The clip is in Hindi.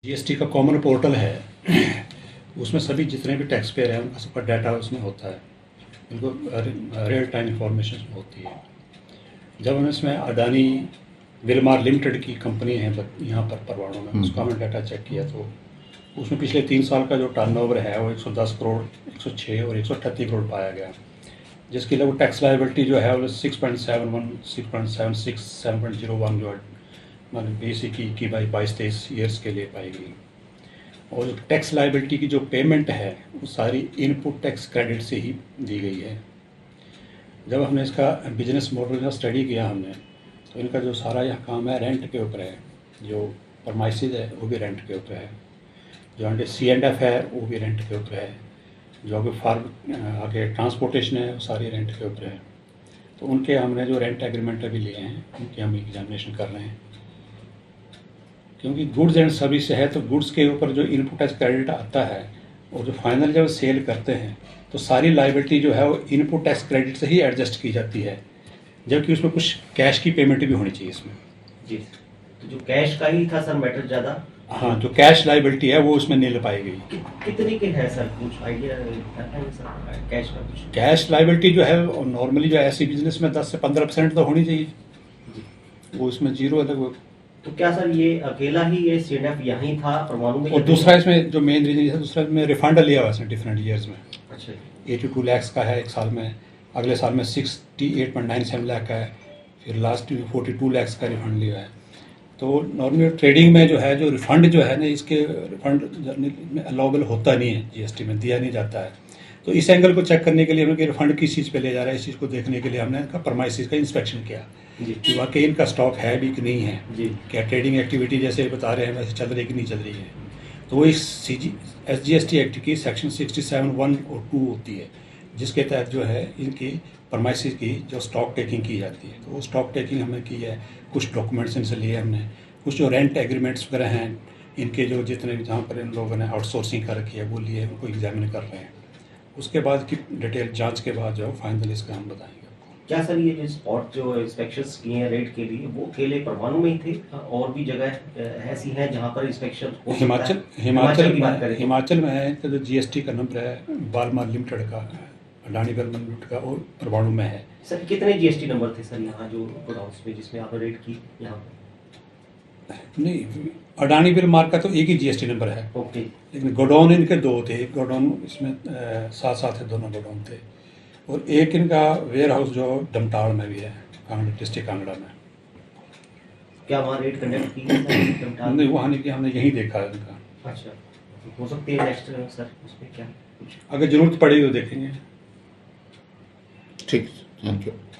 जीएसटी का कॉमन पोर्टल है। उसमें सभी जितने भी टैक्स पेयर हैं उनका सबका डाटा उसमें होता है। उनको रियल टाइम इंफॉर्मेशन होती है। जब हमने इसमें अडानी विलमार लिमिटेड की कंपनी है यहाँ पर परवाणु में, उसका हमने डाटा चेक किया तो उसमें पिछले 3 साल का जो टर्नओवर है वो 110 करोड़, 106 और 138 करोड़ पाया गया, जिसकी लगभग टैक्स लायबिलिटी जो है वो 6.71, 6.76, 7.01 जो है मतलब बेसिक की बाई 22-23 ईयर्स के लिए पाई गई। और जो टैक्स लायबिलिटी की जो पेमेंट है वो सारी इनपुट टैक्स क्रेडिट से ही दी गई है। जब हमने इसका बिजनेस मॉडल का स्टडी किया हमने, तो इनका जो सारा यहाँ काम है रेंट के ऊपर है, जो परमाइसिस है वो भी रेंट के ऊपर है, जो आगे C&F है वो भी रेंट के ऊपर है, जो आगे फार्म आगे ट्रांसपोर्टेशन है वो सारी रेंट के ऊपर है। तो उनके हमने जो रेंट एग्रीमेंट अभी लिए हैं उनकी हम एग्जामिनेशन कर रहे हैं, क्योंकि गुड्स एंड सर्विस है तो गुड्स के ऊपर जो इनपुट टैक्स क्रेडिट आता है और जो फाइनल जब सेल करते हैं तो सारी लायबिलिटी जो है वो इनपुट टैक्स क्रेडिट से ही एडजस्ट की जाती है, जबकि उसमें कुछ कैश की पेमेंट भी होनी चाहिए इसमें। जी, तो जो कैश का ही था सर मैटर ज़्यादा। हाँ, जो कैश लायबिलिटी है वो उसमें नहीं ले पाई गई। कितने के है सर, कुछ आइडिया है सर कैश का? कुछ कैश लायबिलिटी जो है नॉर्मली जो ऐसी बिजनेस में 10 से 15% तो होनी चाहिए, वो इसमें जीरो है। तो क्या सर ये अकेला ही ये C&F यहीं था परमाणु में? और दूसरा इसमें जो मेन रीजन है, दूसरा इसमें रिफंड लिया हुआ है डिफरेंट ईयर्स में। अच्छा, 82 लाख का है एक साल में, अगले साल में 68.97 लाख का है, फिर लास्ट में 42 लाख का रिफंड लिया है। तो नॉर्मली ट्रेडिंग में जो है जो रिफंड जो है ना, इसके रिफंड में अलाउबल होता नहीं है, जीएसटी में दिया नहीं जाता है। तो इस एंगल को चेक करने के लिए हमने कि रिफंड किस चीज़ पे ले जा रहा है, इस चीज़ को देखने के लिए हमने इनका परमाइसिस का इंस्पेक्शन किया कि वाकई इनका स्टॉक है भी कि नहीं है, क्या ट्रेडिंग एक्टिविटी जैसे बता रहे हैं वैसे चल रही कि नहीं चल रही है। तो वो इस SGST एक्ट की सेक्शन 67(1) और 2 होती है, जिसके तहत जो है इनकी परमाइसिस की जो स्टॉक टेकिंग की जाती है। तो वो स्टॉक टेकिंग हमने की है, कुछ डॉक्यूमेंट्स इनसे लिए हमने, कुछ जो रेंट एग्रीमेंट्स वगैरह हैं इनके जो जितने भी जहाँ पर इन लोगों ने आउटसोर्सिंग कर रखी है वो लिए, उनको एग्जामिन कर रहे हैं। उसके बाद की डिटेल जांच के बाद जो फाइनल इसका हम बताएंगे आपको। क्या सर ये जो स्पॉट जो इंस्पेक्शंस किए हैं रेड के लिए वो अकेले परमाणु में ही थे, और भी जगह ऐसी हैं जहाँ पर इंस्पेक्शन हो सकता है? हिमाचल में है तो जो GST का नंबर है बालमार लिमिटेड का, अडानी विलमार लिमिटेड का, और परमाणु में है। सर कितने GST नंबर थे सर यहाँ जो गोडाउन्स में जिसमें आपने रेड की? यहाँ पर नहीं, अडानी विलमार का तो एक ही GST नंबर है। ओके, लेकिन गोडाउन इनके 2 थे, गोडाउन इसमें साथ साथ है, दोनों गोडाउन थे। और एक इनका वेयर हाउस जो डमटाल में भी है, कांगड़ा डिस्ट्रिक्ट कांगड़ा में। क्या वहाँ रेड कंडक्ट की है? नहीं, वहाँ नहीं किया, हमने यहीं देखा है इनका। अच्छा, हो सकती है नेक्स्ट सर उसमें क्या कुछ अगर जरूरत पड़ेगी तो देखेंगे। ठीक, थैंक यू।